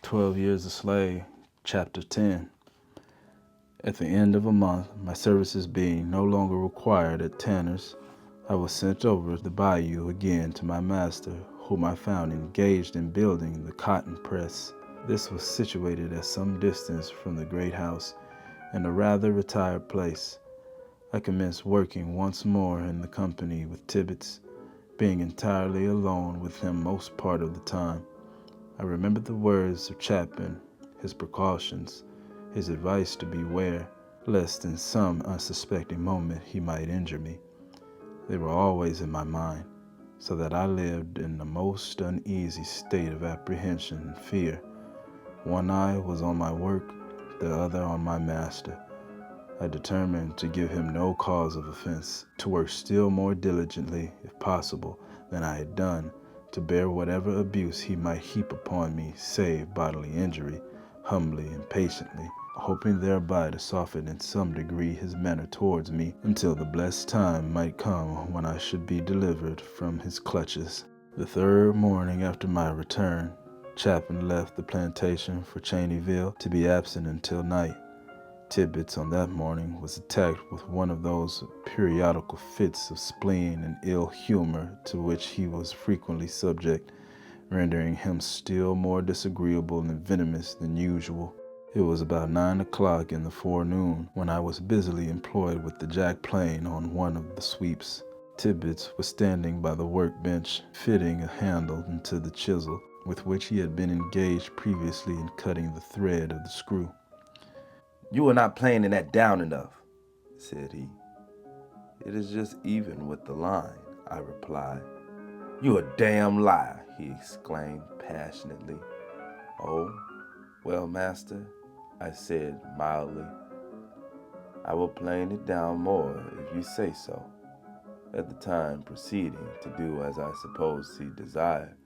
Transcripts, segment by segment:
12 Years a Slave, Chapter 10. At the end of a month, my services being no longer required at Tanner's, I was sent over the bayou again to my master, whom I found engaged in building the cotton press. This was situated at some distance from the great house, in a rather retired place. I commenced working once more in the company with Tibeats, being entirely alone with him most part of the time. I remembered the words of Chapman, his precautions, his advice to beware, lest in some unsuspecting moment he might injure me. They were always in my mind, so that I lived in the most uneasy state of apprehension and fear. One eye was on my work, the other on my master. I determined to give him no cause of offense, to work still more diligently, if possible, than I had done, to bear whatever abuse he might heap upon me, save bodily injury, humbly and patiently, hoping thereby to soften in some degree his manner towards me until the blessed time might come when I should be delivered from his clutches. The third morning after my return, Chapman left the plantation for Cheneyville to be absent until night. Tibeats on that morning was attacked with one of those periodical fits of spleen and ill humor to which he was frequently subject, rendering him still more disagreeable and venomous than usual. It was about 9 o'clock in the forenoon when I was busily employed with the jack plane on one of the sweeps. Tibeats was standing by the workbench, fitting a handle into the chisel with which he had been engaged previously in cutting the thread of the screw. "You are not planing that down enough," said he. "It is just even with the line," I replied. "You a damn liar," he exclaimed passionately. "Oh, well, master," I said mildly, "I will plane it down more if you say so," at the time proceeding to do as I supposed he desired.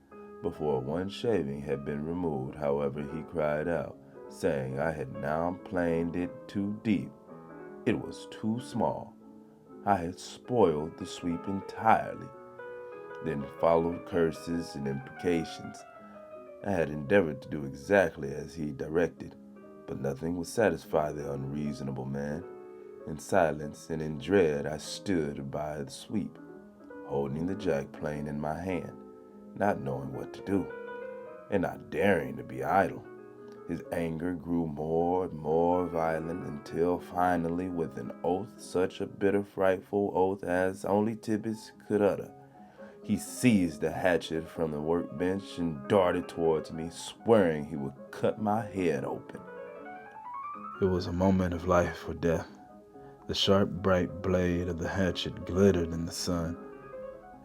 Before one shaving had been removed, however, he cried out, saying I had now planed it too deep. It was too small. I had spoiled the sweep entirely. Then followed curses and imprecations. I had endeavored to do exactly as he directed, but nothing would satisfy the unreasonable man. In silence and in dread I stood by the sweep, holding the jack plane in my hand, not knowing what to do, and not daring to be idle. His anger grew more and more violent until finally, with an oath, such a bitter, frightful oath as only Tibeats could utter, he seized the hatchet from the workbench and darted towards me, swearing he would cut my head open. It was a moment of life or death. The sharp, bright blade of the hatchet glittered in the sun.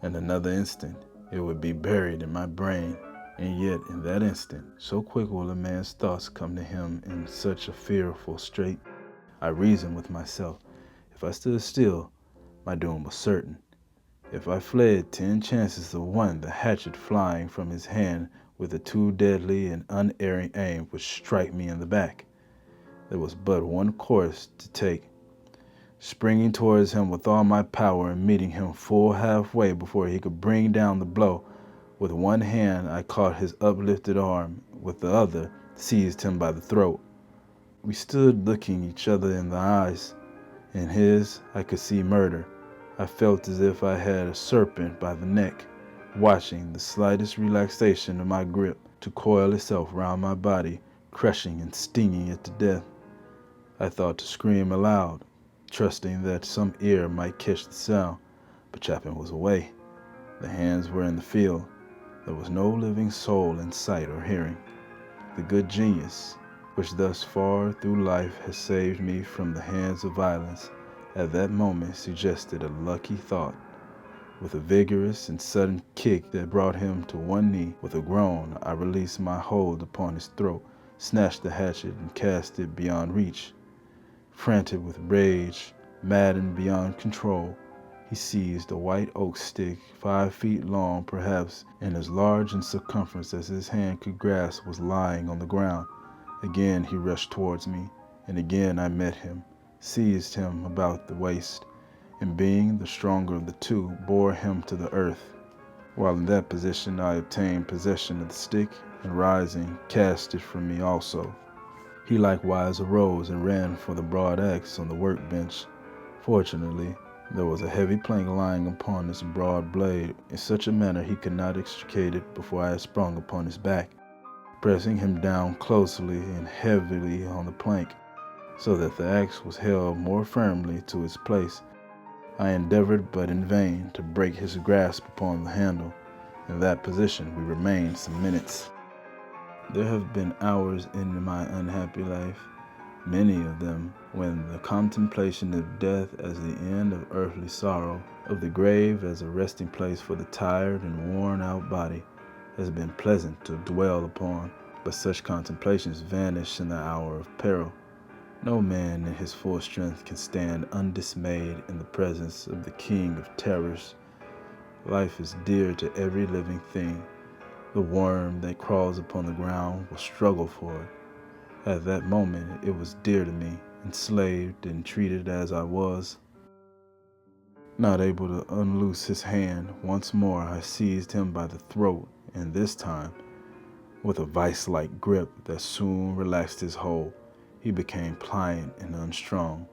In another instant, it would be buried in my brain. And yet, in that instant, so quick will a man's thoughts come to him in such a fearful strait, I reasoned with myself. If I stood still, my doom was certain. If I fled, 10 chances of 1 the hatchet flying from his hand with a too deadly and unerring aim would strike me in the back. There was but one course to take. Springing towards him with all my power and meeting him full halfway before he could bring down the blow, with one hand I caught his uplifted arm, with the other seized him by the throat. We stood looking each other in the eyes. In his I could see murder. I felt as if I had a serpent by the neck, watching the slightest relaxation of my grip to coil itself round my body, crushing and stinging it to death. I thought to scream aloud, trusting that some ear might catch the sound, but Chapman was away. The hands were in the field. There was no living soul in sight or hearing. The good genius, which thus far through life has saved me from the hands of violence, at that moment suggested a lucky thought. With a vigorous and sudden kick that brought him to one knee, with a groan, I released my hold upon his throat, snatched the hatchet, and cast it beyond reach. Frantic with rage, maddened beyond control, he seized a white oak stick 5 feet long perhaps, and as large in circumference as his hand could grasp was lying on the ground. Again he rushed towards me, and again I met him, seized him about the waist, and being the stronger of the two, bore him to the earth. While in that position I obtained possession of the stick and rising, cast it from me also. He likewise arose and ran for the broad axe on the workbench. Fortunately, there was a heavy plank lying upon this broad blade in such a manner he could not extricate it before I had sprung upon his back, pressing him down closely and heavily on the plank, so that the axe was held more firmly to its place. I endeavored, but in vain, to break his grasp upon the handle. In that position we remained some minutes. There have been hours in my unhappy life, many of them, when the contemplation of death as the end of earthly sorrow, of the grave as a resting place for the tired and worn-out body, has been pleasant to dwell upon, but such contemplations vanish in the hour of peril. No man in his full strength can stand undismayed in the presence of the King of Terrors. Life is dear to every living thing. The worm that crawls upon the ground will struggle for it. At that moment it was dear to me, enslaved and treated as I was. Not able to unloose his hand, once more I seized him by the throat, and this time, with a vice-like grip that soon relaxed his hold, he became pliant and unstrung.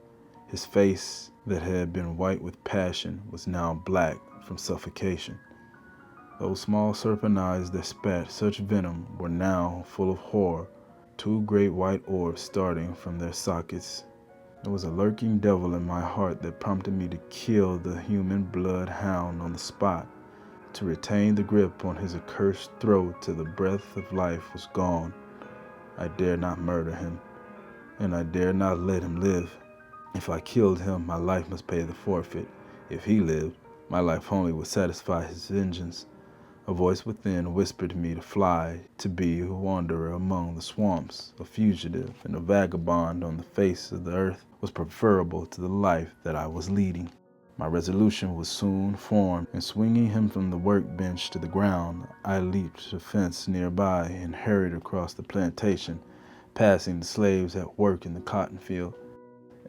His face, that had been white with passion, was now black from suffocation. Those small serpent eyes that spat such venom were now full of horror, two great white orbs starting from their sockets. There was a lurking devil in my heart that prompted me to kill the human blood hound on the spot, to retain the grip on his accursed throat till the breath of life was gone. I dared not murder him, and I dared not let him live. If I killed him, my life must pay the forfeit. If he lived, my life only would satisfy his vengeance. A voice within whispered me to fly, to be a wanderer among the swamps, a fugitive and a vagabond on the face of the earth was preferable to the life that I was leading. My resolution was soon formed, and swinging him from the workbench to the ground, I leaped a fence nearby and hurried across the plantation, passing the slaves at work in the cotton field.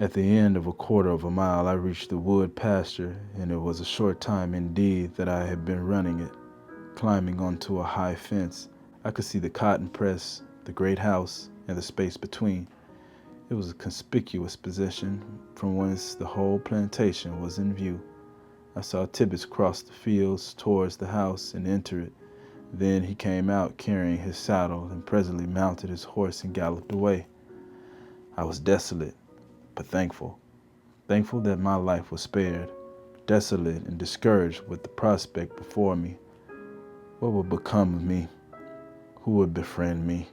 At the end of a quarter of a mile I reached the wood pasture, and it was a short time indeed that I had been running it. Climbing onto a high fence, I could see the cotton press, the great house, and the space between. It was a conspicuous position from whence the whole plantation was in view. I saw Tibeats cross the fields towards the house and enter it. Then he came out carrying his saddle and presently mounted his horse and galloped away. I was desolate, but thankful that my life was spared, desolate and discouraged with the prospect before me. What would become of me? Who would befriend me?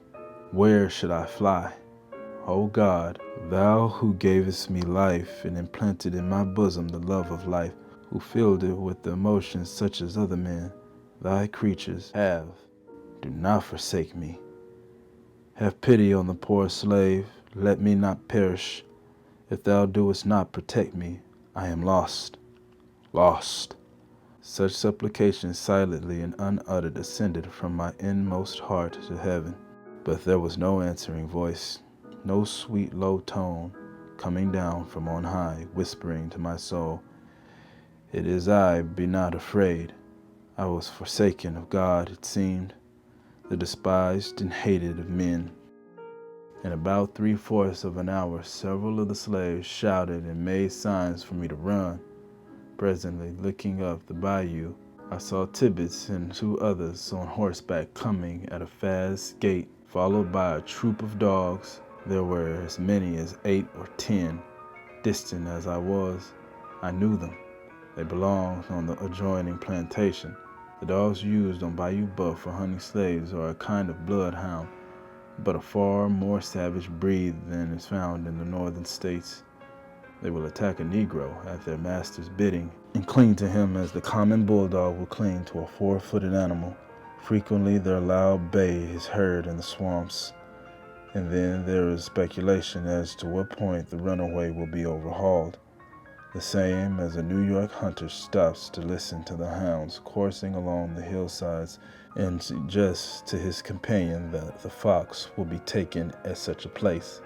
Where should I fly? O God, thou who gavest me life and implanted in my bosom the love of life, who filled it with the emotions such as other men, thy creatures, have, do not forsake me. Have pity on the poor slave, let me not perish. If thou doest not protect me, I am lost, lost. Such supplications silently and unuttered ascended from my inmost heart to heaven. But there was no answering voice, no sweet low tone coming down from on high, whispering to my soul, "It is I, be not afraid." I was forsaken of God, it seemed, the despised and hated of men. In about 3/4 of an hour, several of the slaves shouted and made signs for me to run. Presently, looking up the bayou, I saw Tibeats and 2 others on horseback coming at a fast gait, followed by a troop of dogs. There were as many as 8 or 10. Distant as I was, I knew them. They belonged on the adjoining plantation. The dogs used on Bayou Buff for hunting slaves are a kind of bloodhound, but a far more savage breed than is found in the northern states. They will attack a Negro at their master's bidding and cling to him as the common bulldog will cling to a 4-footed animal. Frequently their loud bay is heard in the swamps, and then there is speculation as to what point the runaway will be overhauled. The same as a New York hunter stops to listen to the hounds coursing along the hillsides and suggests to his companion that the fox will be taken at such a place.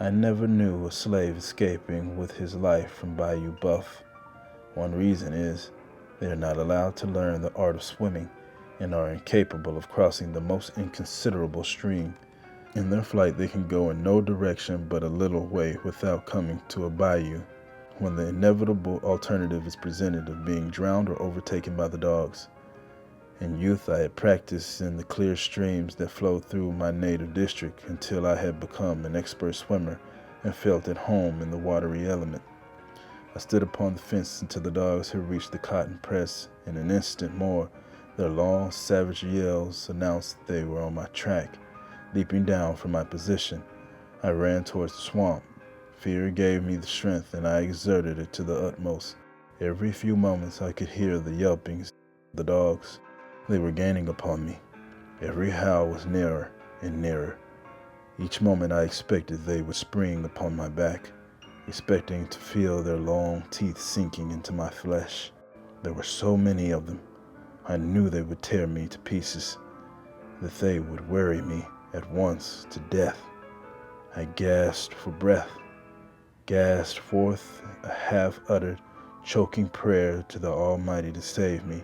I never knew a slave escaping with his life from Bayou Buff. One reason is they are not allowed to learn the art of swimming. and are incapable of crossing the most inconsiderable stream. In their flight, they can go in no direction but a little way without coming to a bayou, when the inevitable alternative is presented of being drowned or overtaken by the dogs. In youth, I had practiced in the clear streams that flow through my native district until I had become an expert swimmer and felt at home in the watery element. I stood upon the fence until the dogs had reached the cotton press. In an instant more, their long, savage yells announced that they were on my track. Leaping down from my position, I ran towards the swamp. Fear gave me the strength, and I exerted it to the utmost. Every few moments I could hear the yelpings of the dogs. They were gaining upon me. Every howl was nearer and nearer. Each moment I expected they would spring upon my back, expecting to feel their long teeth sinking into my flesh. There were so many of them. I knew they would tear me to pieces, that they would worry me at once to death. I gasped for breath, gasped forth a half-uttered, choking prayer to the Almighty to save me,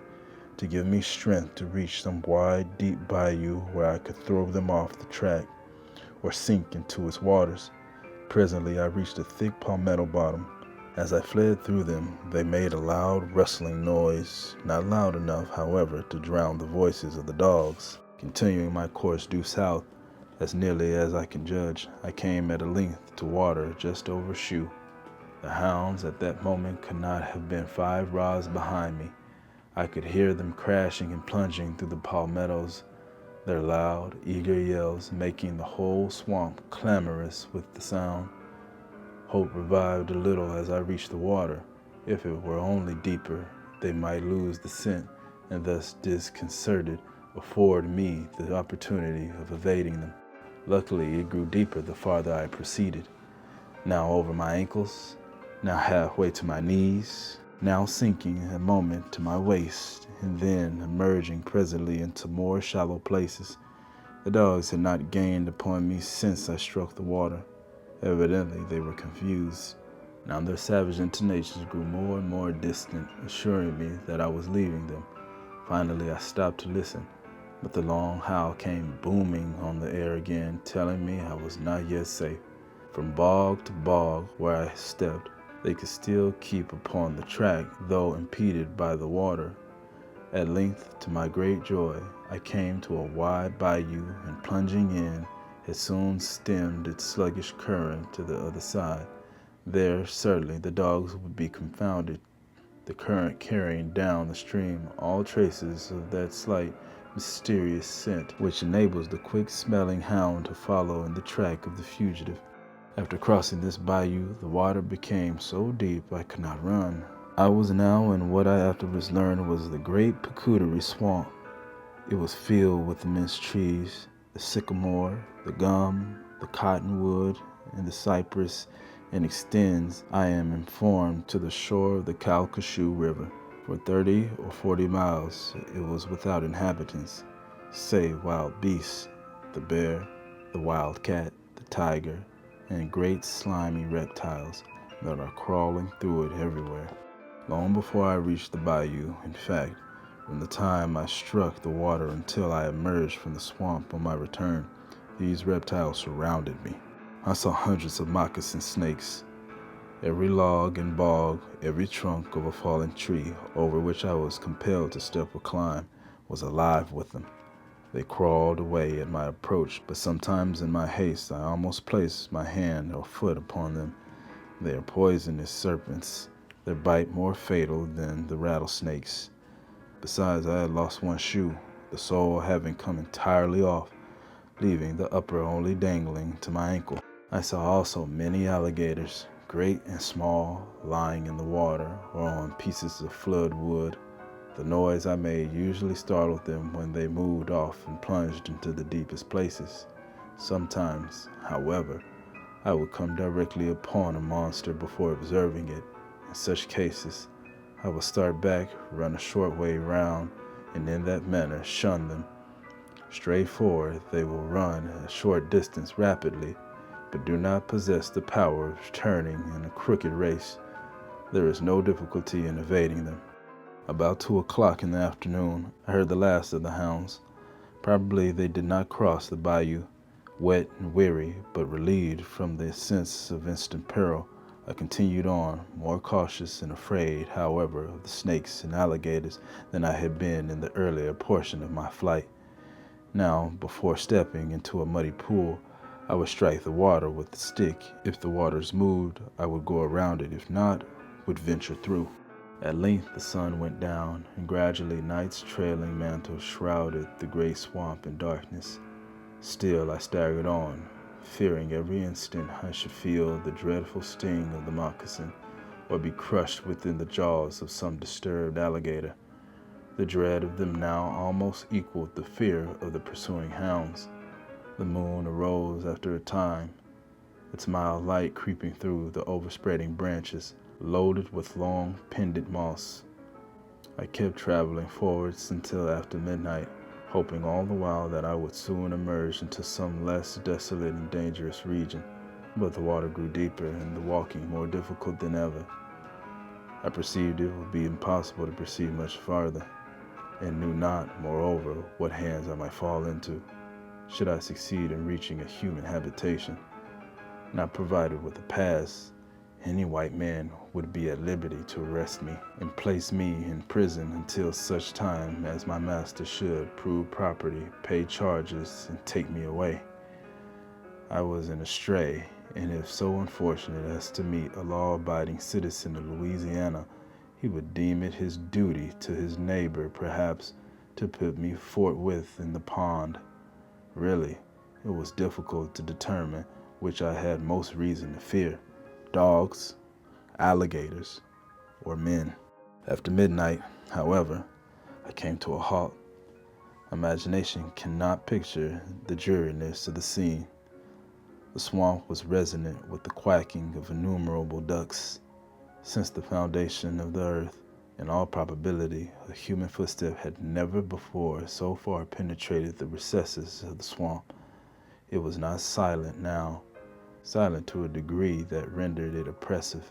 to give me strength to reach some wide, deep bayou where I could throw them off the track or sink into its waters. Presently I reached a thick palmetto bottom. As I fled through them, they made a loud rustling noise, not loud enough, however, to drown the voices of the dogs. Continuing my course due south, as nearly as I can judge, I came at a length to water just over shoe. The hounds at that moment could not have been 5 rods behind me. I could hear them crashing and plunging through the palmettos, their loud, eager yells making the whole swamp clamorous with the sound. Hope revived a little as I reached the water. If it were only deeper, they might lose the scent and thus disconcerted afford me the opportunity of evading them. Luckily, it grew deeper the farther I proceeded, now over my ankles, now halfway to my knees, now sinking a moment to my waist, and then emerging presently into more shallow places. The dogs had not gained upon me since I struck the water. Evidently, they were confused. Now their savage intonations grew more and more distant, assuring me that I was leaving them. Finally, I stopped to listen, but the long howl came booming on the air again, telling me I was not yet safe. From bog to bog where I stepped, they could still keep upon the track, though impeded by the water. At length, to my great joy, I came to a wide bayou, and plunging in, had soon stemmed its sluggish current to the other side. There, certainly, the dogs would be confounded, the current carrying down the stream all traces of that slight, mysterious scent which enables the quick-smelling hound to follow in the track of the fugitive. After crossing this bayou, the water became so deep I could not run. I was now in what I afterwards learned was the great Pacoudrie Swamp. It was filled with immense trees, the sycamore, the gum, the cottonwood, and the cypress, and extends, I am informed, to the shore of the Calcasieu River. For 30 or 40 miles it was without inhabitants, save wild beasts, the bear, the wildcat, the tiger, and great slimy reptiles that are crawling through it everywhere. Long before I reached the bayou, in fact, from the time I struck the water until I emerged from the swamp on my return, these reptiles surrounded me. I saw hundreds of moccasin snakes. Every log and bog, every trunk of a fallen tree over which I was compelled to step or climb was alive with them. They crawled away at my approach, but sometimes in my haste I almost placed my hand or foot upon them. They are poisonous serpents, their bite more fatal than the rattlesnakes. Besides, I had lost one shoe, the sole having come entirely off, leaving the upper only dangling to my ankle. I saw also many alligators, great and small, lying in the water or on pieces of flood wood. The noise I made usually startled them when they moved off and plunged into the deepest places. Sometimes, however, I would come directly upon a monster before observing it. In such cases, I would start back, run a short way round, and in that manner shun them. Straight forward, they will run a short distance rapidly, but do not possess the power of turning in a crooked race. There is no difficulty in evading them. About 2 o'clock in the afternoon, I heard the last of the hounds. Probably they did not cross the bayou. Wet and weary, but relieved from the sense of instant peril, I continued on, more cautious and afraid, however, of the snakes and alligators than I had been in the earlier portion of my flight. Now, before stepping into a muddy pool, I would strike the water with the stick. If the waters moved, I would go around it. If not, would venture through. At length the sun went down, and gradually night's trailing mantle shrouded the great swamp in darkness. Still I staggered on, fearing every instant I should feel the dreadful sting of the moccasin, or be crushed within the jaws of some disturbed alligator. The dread of them now almost equaled the fear of the pursuing hounds. The moon arose after a time, its mild light creeping through the overspreading branches, loaded with long pendant moss. I kept traveling forwards until after midnight, hoping all the while that I would soon emerge into some less desolate and dangerous region. But the water grew deeper and the walking more difficult than ever. I perceived it would be impossible to proceed much farther, and knew not, moreover, what hands I might fall into, should I succeed in reaching a human habitation. Not provided with a pass, any white man would be at liberty to arrest me and place me in prison until such time as my master should prove property, pay charges, and take me away. I was an estray, and if so unfortunate as to meet a law-abiding citizen of Louisiana, he would deem it his duty to his neighbor, perhaps, to put me forthwith in the pond. Really, it was difficult to determine which I had most reason to fear: dogs, alligators, or men. After midnight, however, I came to a halt. Imagination cannot picture the dreariness of the scene. The swamp was resonant with the quacking of innumerable ducks. Since the foundation of the earth, in all probability, a human footstep had never before so far penetrated the recesses of the swamp. It was not silent now, silent to a degree that rendered it oppressive,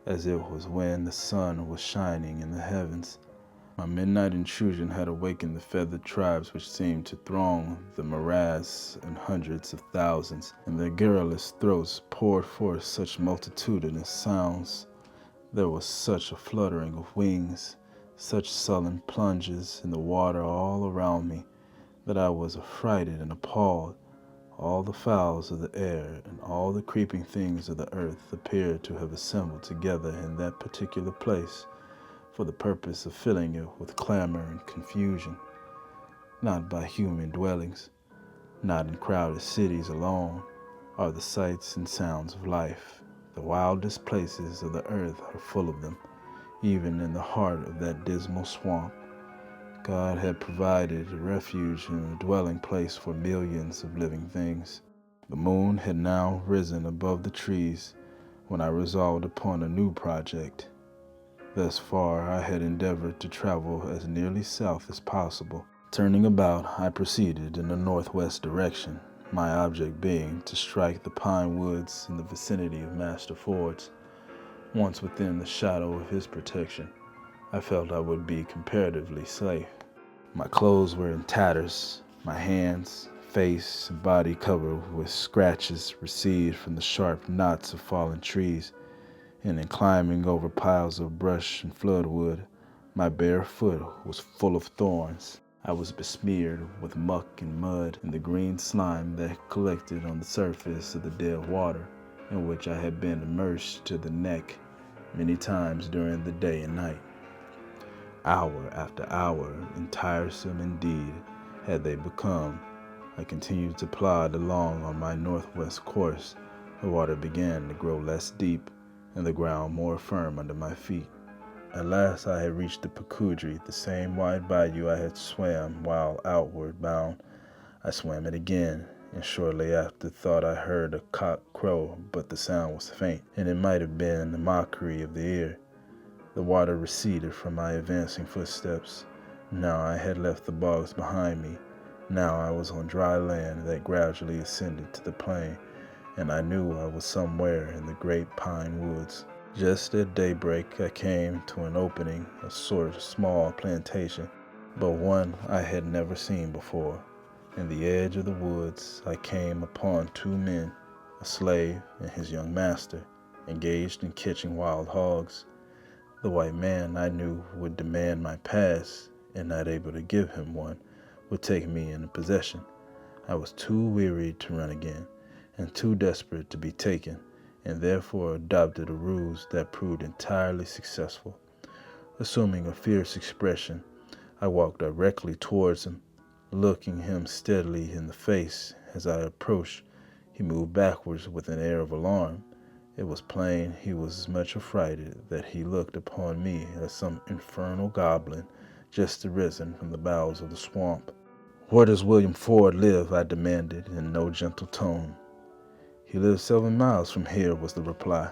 as it was when the sun was shining in the heavens. My midnight intrusion had awakened the feathered tribes which seemed to throng the morass in hundreds of thousands, and their garrulous throats poured forth such multitudinous sounds. There was such a fluttering of wings, such sullen plunges in the water all around me, that I was affrighted and appalled. All the fowls of the air and all the creeping things of the earth appeared to have assembled together in that particular place for the purpose of filling it with clamor and confusion. Not by human dwellings, not in crowded cities alone, are the sights and sounds of life. The wildest places of the earth are full of them. Even in the heart of that dismal swamp, God had provided a refuge and a dwelling place for millions of living things. The moon had now risen above the trees when I resolved upon a new project. Thus far, I had endeavored to travel as nearly south as possible. Turning about, I proceeded in a northwest direction, my object being to strike the pine woods in the vicinity of Master Ford's. Once within the shadow of his protection, I felt I would be comparatively safe. My clothes were in tatters, my hands, face, and body covered with scratches received from the sharp knots of fallen trees, and in climbing over piles of brush and floodwood, my bare foot was full of thorns. I was besmeared with muck and mud and the green slime that had collected on the surface of the dead water, in which I had been immersed to the neck many times during the day and night. Hour after hour, and tiresome indeed had they become, I continued to plod along on my northwest course. The water began to grow less deep, and the ground more firm under my feet. At last I had reached the Pacoudrie, the same wide bayou I had swam while outward bound. I swam it again, and shortly after thought I heard a cock crow, but the sound was faint, and it might have been the mockery of the ear. The water receded from my advancing footsteps. Now I had left the bogs behind me. Now I was on dry land that gradually ascended to the plain, and I knew I was somewhere in the great pine woods. Just at daybreak, I came to an opening, a sort of small plantation, but one I had never seen before. In the edge of the woods, I came upon two men, a slave and his young master, engaged in catching wild hogs. The white man I knew would demand my pass, and not able to give him one, would take me into possession. I was too wearied to run again, and too desperate to be taken, and therefore adopted a ruse that proved entirely successful. Assuming a fierce expression, I walked directly towards him. Looking him steadily in the face as I approached, he moved backwards with an air of alarm. It was plain he was as much affrighted that he looked upon me as some infernal goblin just arisen from the bowels of the swamp. "Where does William Ford live?" I demanded in no gentle tone. "He lives 7 miles from here," was the reply.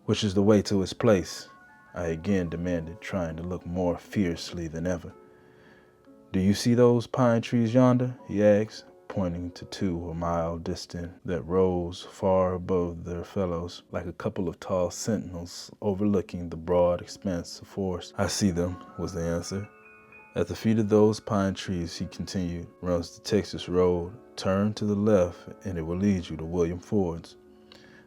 "Which is the way to his place?" I again demanded, trying to look more fiercely than ever. "Do you see those pine trees yonder?" he asked, pointing to two a mile distant that rose far above their fellows, like a couple of tall sentinels overlooking the broad expanse of forest. "I see them," was the answer. "At the feet of those pine trees," he continued, "runs the Texas road. Turn to the left and it will lead you to William Ford's."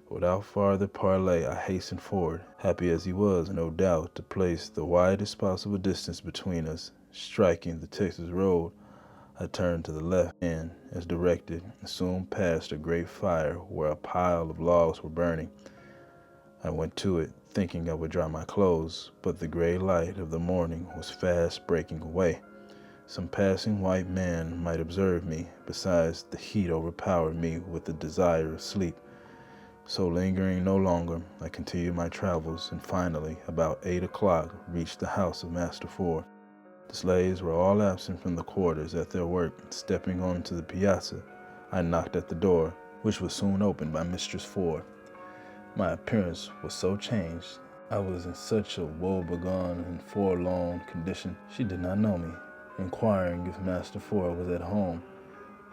Without farther parley, I hastened forward, happy as he was, no doubt, to place the widest possible distance between us. Striking the Texas road, I turned to the left and, as directed, soon passed a great fire where a pile of logs were burning. I went to it, thinking I would dry my clothes, but the gray light of the morning was fast breaking away. Some passing white man might observe me. Besides, the heat overpowered me with the desire of sleep. So lingering no longer, I continued my travels and finally, about 8 o'clock, reached the house of Master Ford. The slaves were all absent from the quarters at their work. Stepping onto the piazza, I knocked at the door, which was soon opened by Mistress Ford. My appearance was so changed, I was in such a woebegone and forlorn condition, she did not know me. Inquiring if Master Ford was at home,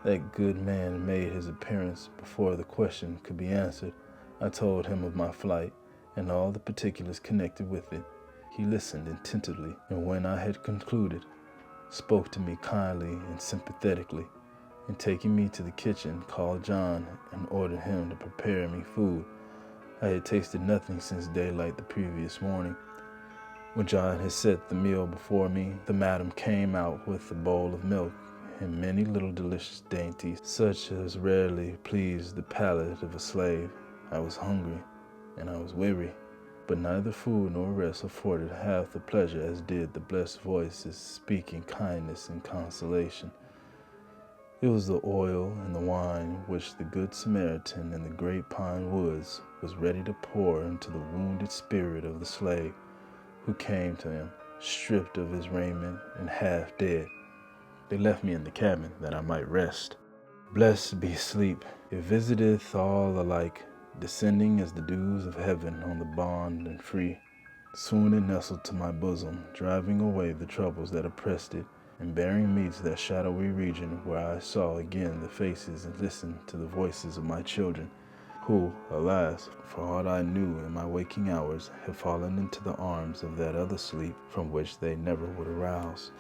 that good man made his appearance before the question could be answered. I told him of my flight and all the particulars connected with it. He listened attentively, and when I had concluded, spoke to me kindly and sympathetically, and taking me to the kitchen, called John and ordered him to prepare me food. I had tasted nothing since daylight the previous morning. When John had set the meal before me, the madam came out with a bowl of milk and many little delicious dainties, such as rarely pleased the palate of a slave. I was hungry, and I was weary, but neither food nor rest afforded half the pleasure as did the blessed voices speaking kindness and consolation. It was the oil and the wine which the good Samaritan in the great pine woods was ready to pour into the wounded spirit of the slave who came to him, stripped of his raiment and half dead. They left me in the cabin that I might rest. Blessed be sleep. It visiteth all alike, descending as the dews of heaven on the bond and free. Soon it nestled to my bosom, driving away the troubles that oppressed it, and bearing me to that shadowy region where I saw again the faces and listened to the voices of my children, who, alas, for aught I knew in my waking hours, had fallen into the arms of that other sleep from which they never would arouse.